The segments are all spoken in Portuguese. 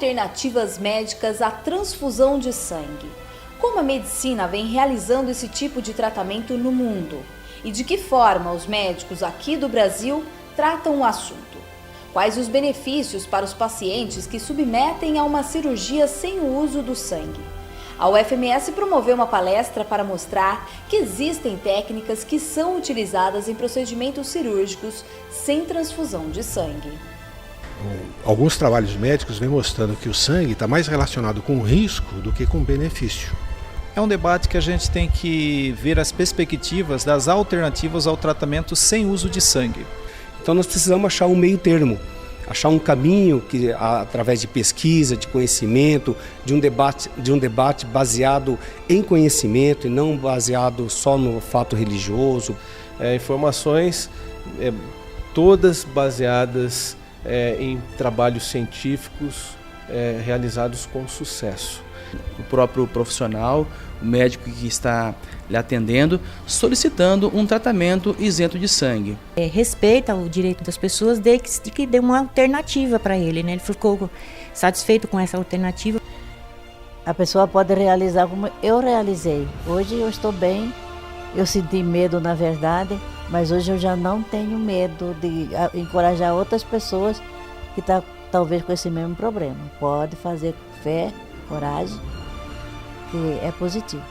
alternativas médicas à transfusão de sangue. Como a medicina vem realizando esse tipo de tratamento no mundo? E de que forma os médicos aqui do Brasil tratam o assunto? Quais os benefícios para os pacientes que submetem a uma cirurgia sem o uso do sangue? A UFMS promoveu uma palestra para mostrar que existem técnicas que são utilizadas em procedimentos cirúrgicos sem transfusão de sangue. Alguns trabalhos médicos vêm mostrando que o sangue está mais relacionado com risco do que com benefício. É um debate que a gente tem que ver as perspectivas das alternativas ao tratamento sem uso de sangue. Então nós precisamos achar um meio termo, achar um caminho que, através de pesquisa, de conhecimento, de um debate baseado em conhecimento e não baseado só no fato religioso. Informações todas baseadas em trabalhos científicos realizados com sucesso. O próprio profissional, o médico que está lhe atendendo, solicitando um tratamento isento de sangue. Respeita o direito das pessoas de que dê uma alternativa para ele, né? Ele ficou satisfeito com essa alternativa. A pessoa pode realizar como eu realizei. Hoje eu estou bem, eu senti medo na verdade, mas hoje eu já não tenho medo de encorajar outras pessoas que estão talvez com esse mesmo problema. Pode fazer fé, coragem, que é positivo.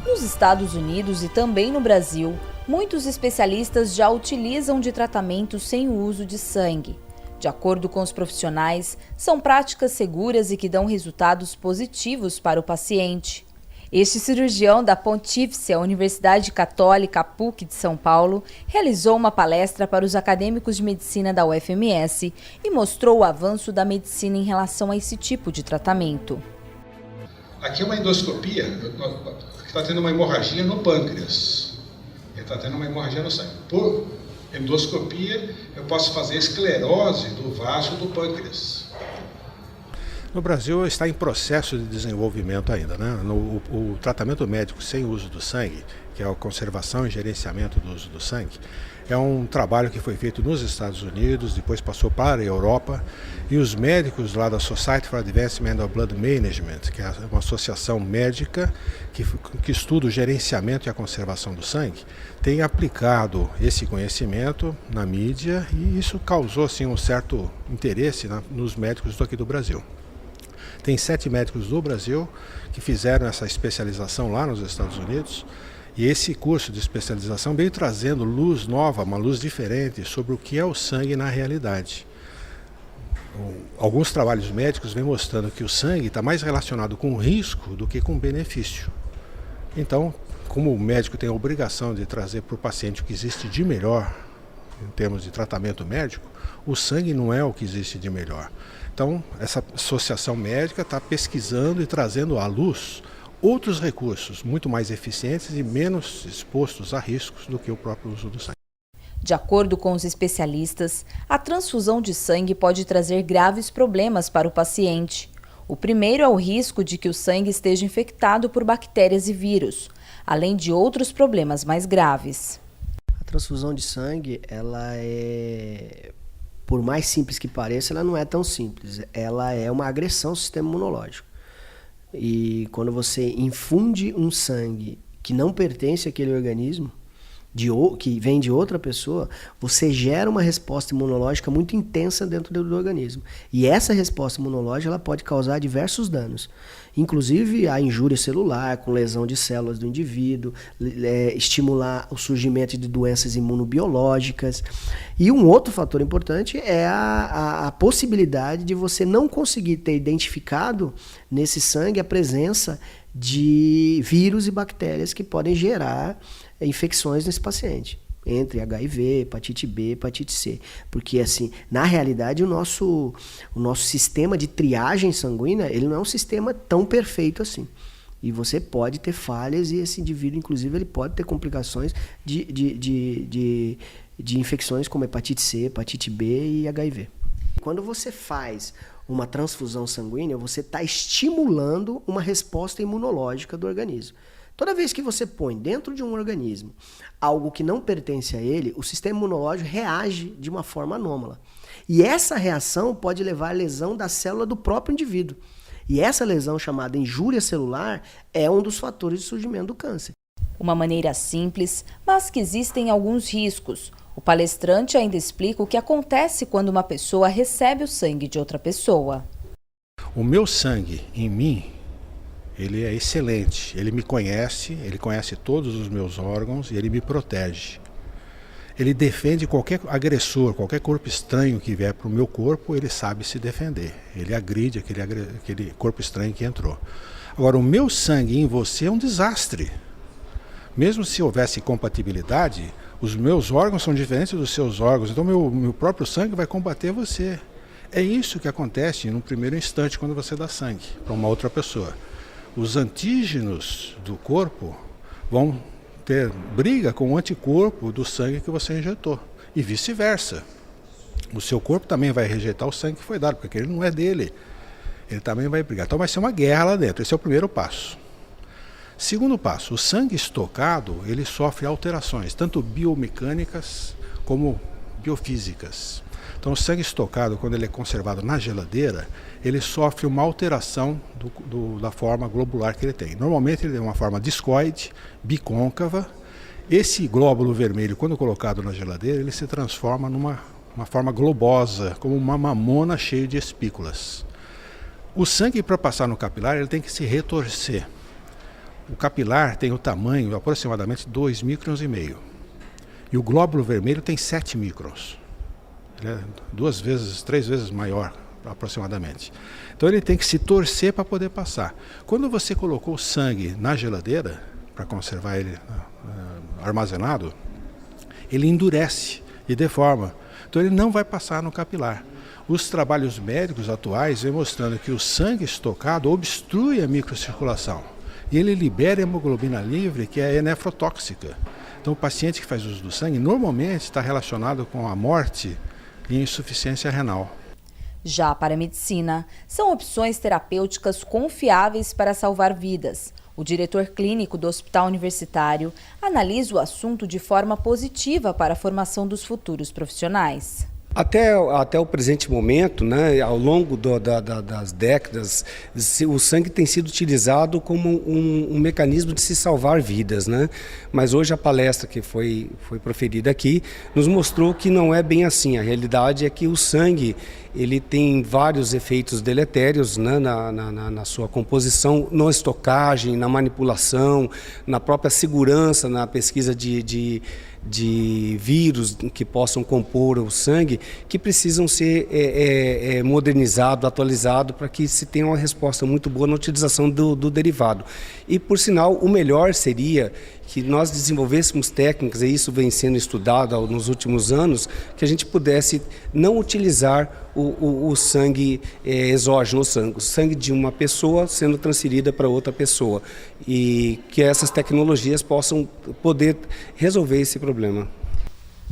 Nos Estados Unidos e também no Brasil, muitos especialistas já utilizam de tratamentos sem o uso de sangue. De acordo com os profissionais, são práticas seguras e que dão resultados positivos para o paciente. Este cirurgião da Pontífice Universidade Católica PUC de São Paulo realizou uma palestra para os acadêmicos de medicina da UFMS e mostrou o avanço da medicina em relação a esse tipo de tratamento. Aqui é uma endoscopia, está tendo uma hemorragia no pâncreas. Ele está tendo uma hemorragia no sangue. Por endoscopia, eu posso fazer esclerose do vaso do pâncreas. No Brasil está em processo de desenvolvimento ainda, né? O tratamento médico sem uso do sangue, que é a conservação e gerenciamento do uso do sangue, é um trabalho que foi feito nos Estados Unidos, depois passou para a Europa, e os médicos lá da Society for Advancement of Blood Management, que é uma associação médica que estuda o gerenciamento e a conservação do sangue, têm aplicado esse conhecimento na mídia e isso causou assim, um certo interesse nos médicos aqui do Brasil. Tem 7 médicos do Brasil que fizeram essa especialização lá nos Estados Unidos e esse curso de especialização veio trazendo luz nova, uma luz diferente sobre o que é o sangue na realidade. Alguns trabalhos médicos vêm mostrando que o sangue está mais relacionado com risco do que com benefício. Então, como o médico tem a obrigação de trazer para o paciente o que existe de melhor em termos de tratamento médico, o sangue não é o que existe de melhor. Então, essa associação médica está pesquisando e trazendo à luz outros recursos muito mais eficientes e menos expostos a riscos do que o próprio uso do sangue. De acordo com os especialistas, a transfusão de sangue pode trazer graves problemas para o paciente. O primeiro é o risco de que o sangue esteja infectado por bactérias e vírus, além de outros problemas mais graves. A transfusão de sangue, por mais simples que pareça, ela não é tão simples. Ela é uma agressão ao sistema imunológico. E quando você infunde um sangue que não pertence àquele organismo, que vem de outra pessoa, você gera uma resposta imunológica muito intensa dentro do organismo. E essa resposta imunológica ela pode causar diversos danos. Inclusive a injúria celular, com lesão de células do indivíduo, estimular o surgimento de doenças imunobiológicas. E um outro fator importante é a possibilidade de você não conseguir ter identificado nesse sangue a presença de vírus e bactérias que podem gerar infecções nesse paciente, entre HIV, hepatite B, hepatite C. Porque, assim, na realidade, o nosso sistema de triagem sanguínea, ele não é um sistema tão perfeito assim. E você pode ter falhas e esse indivíduo, inclusive, ele pode ter complicações de infecções como hepatite C, hepatite B e HIV. Quando você faz uma transfusão sanguínea, você está estimulando uma resposta imunológica do organismo. Toda vez que você põe dentro de um organismo algo que não pertence a ele, o sistema imunológico reage de uma forma anômala. E essa reação pode levar à lesão da célula do próprio indivíduo. E essa lesão, chamada injúria celular, é um dos fatores de surgimento do câncer. Uma maneira simples, mas que existem alguns riscos. O palestrante ainda explica o que acontece quando uma pessoa recebe o sangue de outra pessoa. O meu sangue em mim, ele é excelente. Ele me conhece, ele conhece todos os meus órgãos e ele me protege. Ele defende qualquer agressor, qualquer corpo estranho que vier para o meu corpo, ele sabe se defender. Ele agride aquele corpo estranho que entrou. Agora, o meu sangue em você é um desastre. Mesmo se houvesse compatibilidade, os meus órgãos são diferentes dos seus órgãos, então meu próprio sangue vai combater você. É isso que acontece no primeiro instante quando você dá sangue para uma outra pessoa. Os antígenos do corpo vão ter briga com o anticorpo do sangue que você injetou e vice-versa. O seu corpo também vai rejeitar o sangue que foi dado, porque ele não é dele. Ele também vai brigar. Então vai ser uma guerra lá dentro. Esse é o primeiro passo. Segundo passo, o sangue estocado, ele sofre alterações, tanto biomecânicas como biofísicas. Então o sangue estocado, quando ele é conservado na geladeira, ele sofre uma alteração da forma globular que ele tem. Normalmente ele tem uma forma discoide, bicôncava. Esse glóbulo vermelho, quando colocado na geladeira, ele se transforma numa forma globosa, como uma mamona cheia de espículas. O sangue, para passar no capilar, ele tem que se retorcer. O capilar tem o tamanho de aproximadamente 2,5 microns. E o glóbulo vermelho tem 7 microns. Ele é 2 vezes, 3 vezes maior, aproximadamente. Então ele tem que se torcer para poder passar. Quando você colocou o sangue na geladeira, para conservar ele armazenado, ele endurece e deforma. Então ele não vai passar no capilar. Os trabalhos médicos atuais vêm mostrando que o sangue estocado obstrui a microcirculação. E ele libera hemoglobina livre, que é nefrotóxica. Então o paciente que faz uso do sangue normalmente está relacionado com a morte e insuficiência renal. Já para a medicina, são opções terapêuticas confiáveis para salvar vidas. O diretor clínico do Hospital Universitário analisa o assunto de forma positiva para a formação dos futuros profissionais. Até o presente momento, né, ao longo das décadas, o sangue tem sido utilizado como um mecanismo de se salvar vidas, né? Mas hoje a palestra que foi proferida aqui nos mostrou que não é bem assim. A realidade é que o sangue ele tem vários efeitos deletérios, né, na sua composição, na estocagem, na manipulação, na própria segurança, na pesquisa de vírus que possam compor o sangue, que precisam ser modernizados, atualizados, para que se tenha uma resposta muito boa na utilização do derivado. E, por sinal, o melhor seria que nós desenvolvêssemos técnicas, e isso vem sendo estudado nos últimos anos, que a gente pudesse não utilizar o sangue exógeno, o sangue de uma pessoa sendo transferida para outra pessoa, e que essas tecnologias possam poder resolver esse problema.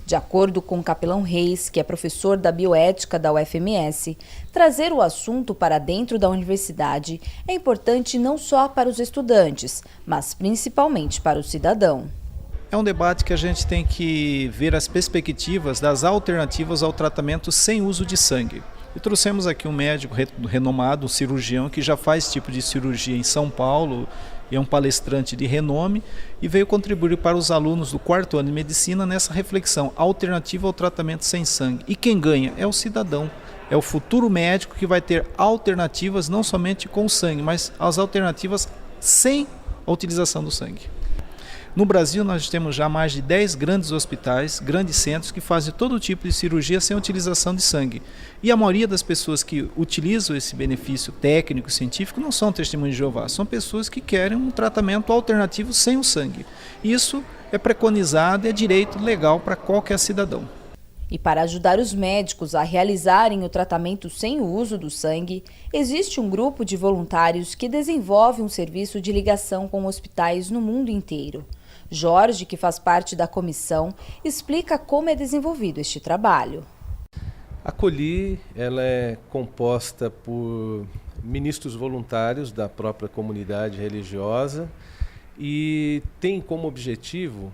De acordo com o Capelão Reis, que é professor da bioética da UFMS, trazer o assunto para dentro da universidade é importante não só para os estudantes, mas principalmente para o cidadão. É um debate que a gente tem que ver as perspectivas das alternativas ao tratamento sem uso de sangue. E trouxemos aqui um médico renomado, um cirurgião, que já faz esse tipo de cirurgia em São Paulo, é um palestrante de renome e veio contribuir para os alunos do 4º ano de medicina nessa reflexão alternativa ao tratamento sem sangue. E quem ganha é o cidadão, é o futuro médico que vai ter alternativas não somente com sangue, mas as alternativas sem a utilização do sangue. No Brasil, nós temos já mais de 10 grandes hospitais, grandes centros que fazem todo tipo de cirurgia sem utilização de sangue. E a maioria das pessoas que utilizam esse benefício técnico e científico não são testemunhos de Jeová, são pessoas que querem um tratamento alternativo sem o sangue. Isso é preconizado e é direito legal para qualquer cidadão. E para ajudar os médicos a realizarem o tratamento sem o uso do sangue, existe um grupo de voluntários que desenvolve um serviço de ligação com hospitais no mundo inteiro. Jorge, que faz parte da comissão, explica como é desenvolvido este trabalho. A COLI ela é composta por ministros voluntários da própria comunidade religiosa e tem como objetivo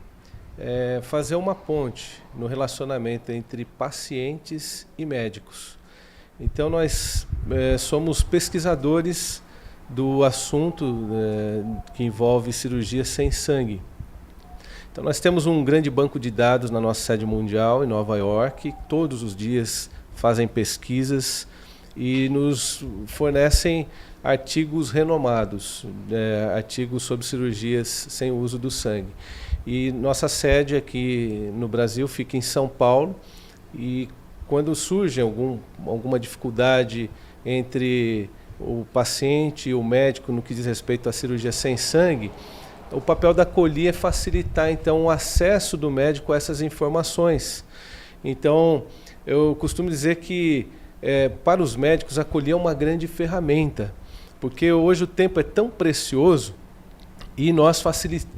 fazer uma ponte no relacionamento entre pacientes e médicos. Então nós somos pesquisadores do assunto que envolve cirurgia sem sangue. Então nós temos um grande banco de dados na nossa sede mundial em Nova York, todos os dias fazem pesquisas e nos fornecem artigos renomados, artigos sobre cirurgias sem uso do sangue. E nossa sede aqui no Brasil fica em São Paulo, e quando surge alguma dificuldade entre o paciente e o médico no que diz respeito à cirurgia sem sangue, o papel da COLI é facilitar então o acesso do médico a essas informações. Então, eu costumo dizer que para os médicos a COLI é uma grande ferramenta, porque hoje o tempo é tão precioso e nós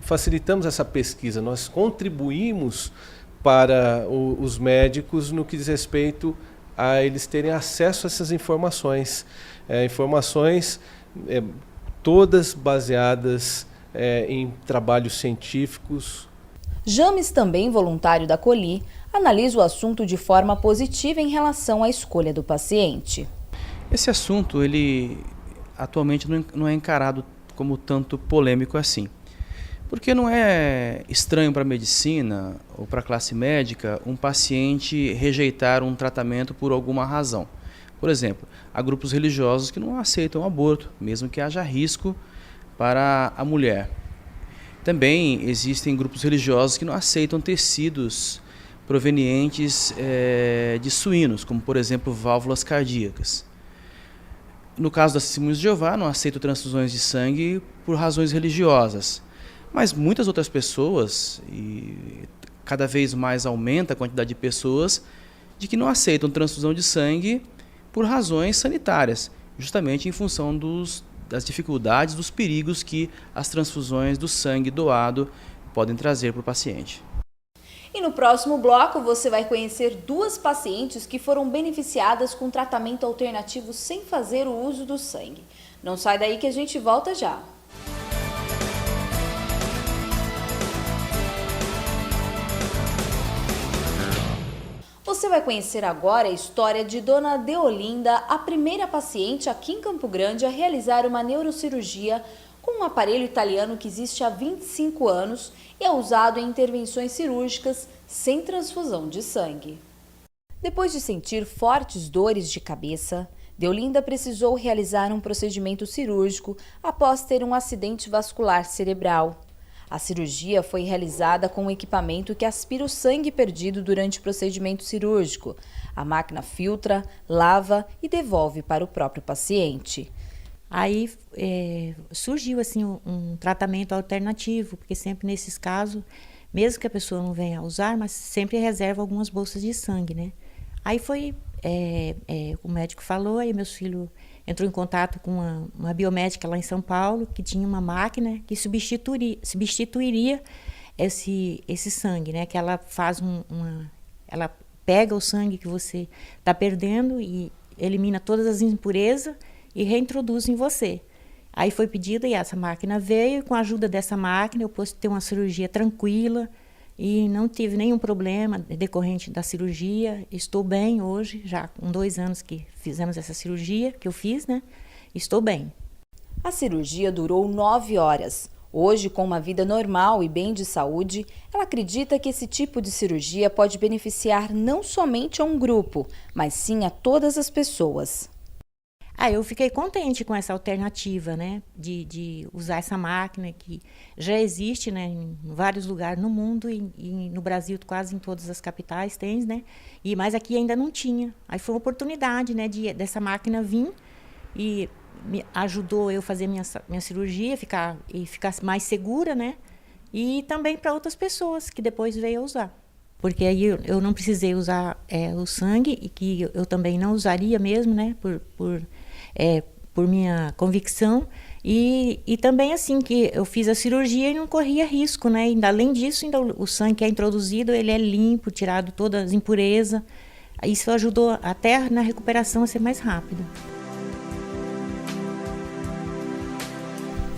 facilitamos essa pesquisa, nós contribuímos para os médicos no que diz respeito a eles terem acesso a essas informações, informações todas baseadas em trabalhos científicos. James, também voluntário da COLI, analisa o assunto de forma positiva em relação à escolha do paciente. Esse assunto, ele atualmente não é encarado como tanto polêmico assim. Porque não é estranho para a medicina ou para a classe médica um paciente rejeitar um tratamento por alguma razão. Por exemplo, há grupos religiosos que não aceitam aborto, mesmo que haja risco para a mulher. Também existem grupos religiosos que não aceitam tecidos provenientes de suínos, como por exemplo válvulas cardíacas. No caso das Testemunhas de Jeová, não aceitam transfusões de sangue por razões religiosas. Mas muitas outras pessoas, e cada vez mais aumenta a quantidade de pessoas, de que não aceitam transfusão de sangue por razões sanitárias, justamente em função das dificuldades, dos perigos que as transfusões do sangue doado podem trazer para o paciente. E no próximo bloco você vai conhecer 2 pacientes que foram beneficiadas com tratamento alternativo sem fazer o uso do sangue. Não sai daí que a gente volta já. Você vai conhecer agora a história de Dona Deolinda, a primeira paciente aqui em Campo Grande a realizar uma neurocirurgia com um aparelho italiano que existe há 25 anos e é usado em intervenções cirúrgicas sem transfusão de sangue. Depois de sentir fortes dores de cabeça, Deolinda precisou realizar um procedimento cirúrgico após ter um acidente vascular cerebral. A cirurgia foi realizada com um equipamento que aspira o sangue perdido durante o procedimento cirúrgico. A máquina filtra, lava e devolve para o próprio paciente. Aí surgiu assim um tratamento alternativo, porque sempre nesses casos, mesmo que a pessoa não venha a usar, mas sempre reserva algumas bolsas de sangue, né? Aí foi, o médico falou, aí meus filhos entrou em contato com uma biomédica lá em São Paulo, que tinha uma máquina que substituiria esse sangue, né? Que ela faz ela pega o sangue que você está perdendo e elimina todas as impurezas e reintroduz em você. Aí foi pedida e essa máquina veio, e com a ajuda dessa máquina eu pude ter uma cirurgia tranquila e não tive nenhum problema decorrente da cirurgia. Estou bem hoje, já com 2 anos que fizemos essa cirurgia, que eu fiz, né? Estou bem. A cirurgia durou 9 horas. Hoje, com uma vida normal e bem de saúde, ela acredita que esse tipo de cirurgia pode beneficiar não somente a um grupo, mas sim a todas as pessoas. Eu fiquei contente com essa alternativa, né, de usar essa máquina que já existe, né, em vários lugares no mundo e no Brasil quase em todas as capitais tem, né, mas aqui ainda não tinha. Aí foi uma oportunidade, né, dessa máquina vir e me ajudou eu fazer minha cirurgia, ficar mais segura, né, e também para outras pessoas que depois veio a usar. Porque aí eu não precisei usar o sangue e que eu também não usaria mesmo, né, por minha convicção e também assim que eu fiz a cirurgia e não corria risco, né? Além disso, o sangue que é introduzido, ele é limpo, tirado todas as impurezas. Isso ajudou até na recuperação a ser mais rápida.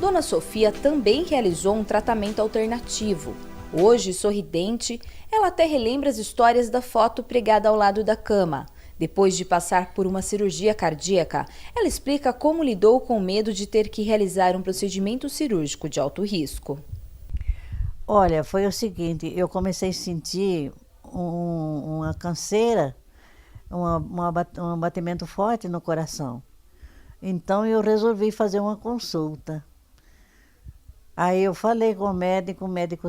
Dona Sofia também realizou um tratamento alternativo. Hoje, sorridente, ela até relembra as histórias da foto pregada ao lado da cama. Depois de passar por uma cirurgia cardíaca, ela explica como lidou com o medo de ter que realizar um procedimento cirúrgico de alto risco. Olha, foi o seguinte, eu comecei a sentir uma canseira, um batimento forte no coração. Então eu resolvi fazer uma consulta. Aí eu falei com o médico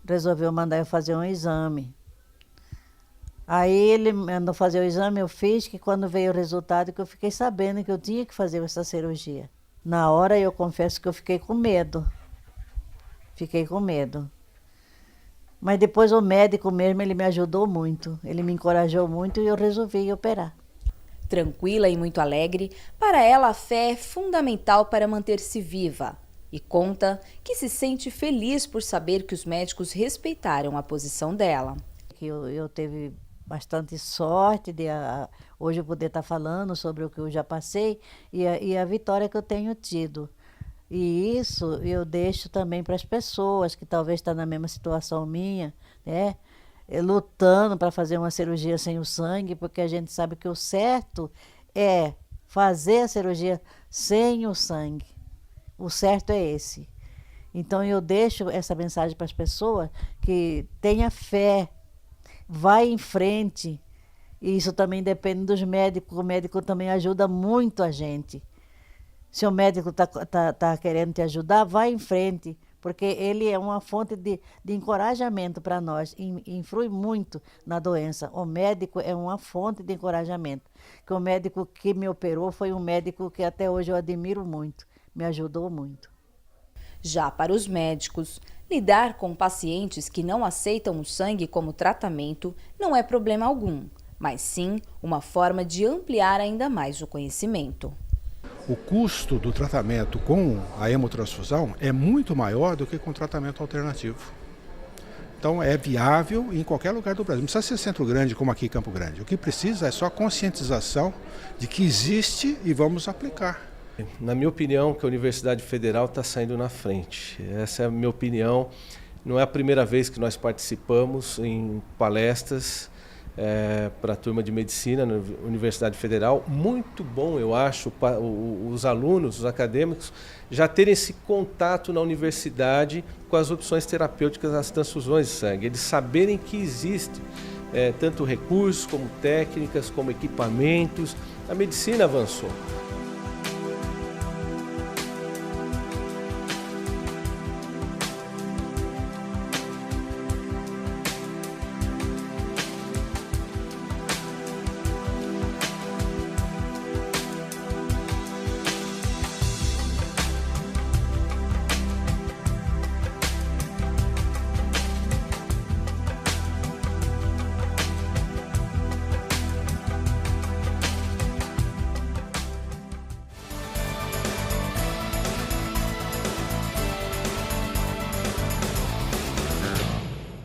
resolveu mandar eu fazer um exame. Aí ele mandou fazer o exame, eu fiz, que quando veio o resultado que eu fiquei sabendo que eu tinha que fazer essa cirurgia. Na hora eu confesso que eu fiquei com medo. Fiquei com medo. Mas depois o médico mesmo, ele me ajudou muito. Ele me encorajou muito e eu resolvi operar. Tranquila e muito alegre, para ela a fé é fundamental para manter-se viva. E conta que se sente feliz por saber que os médicos respeitaram a posição dela. Eu teve bastante sorte de hoje eu poder estar falando sobre o que eu já passei e a vitória que eu tenho tido. E isso eu deixo também para as pessoas que talvez estão na mesma situação minha, né? Lutando para fazer uma cirurgia sem o sangue, porque a gente sabe que o certo é fazer a cirurgia sem o sangue. O certo é esse. Então eu deixo essa mensagem para as pessoas que tenha fé, vai em frente. E isso também depende dos médicos, o médico também ajuda muito a gente. Se o médico tá querendo te ajudar, vai em frente, porque ele é uma fonte de encorajamento para nós, influi muito na doença. O médico é uma fonte de encorajamento. Que o médico que me operou foi um médico que até hoje eu admiro muito, me ajudou muito. Já para os médicos, lidar com pacientes que não aceitam o sangue como tratamento não é problema algum, mas sim uma forma de ampliar ainda mais o conhecimento. O custo do tratamento com a hemotransfusão é muito maior do que com tratamento alternativo. Então é viável em qualquer lugar do Brasil. Não precisa ser centro grande como aqui em Campo Grande. O que precisa é só conscientização de que existe e vamos aplicar. Na minha opinião, que a Universidade Federal está saindo na frente. Essa é a minha opinião. Não é a primeira vez que nós participamos em palestras para a turma de medicina na Universidade Federal. Muito bom, eu acho, os alunos, os acadêmicos, já terem esse contato na universidade com as opções terapêuticas das transfusões de sangue. Eles saberem que existe tanto recursos, como técnicas, como equipamentos. A medicina avançou.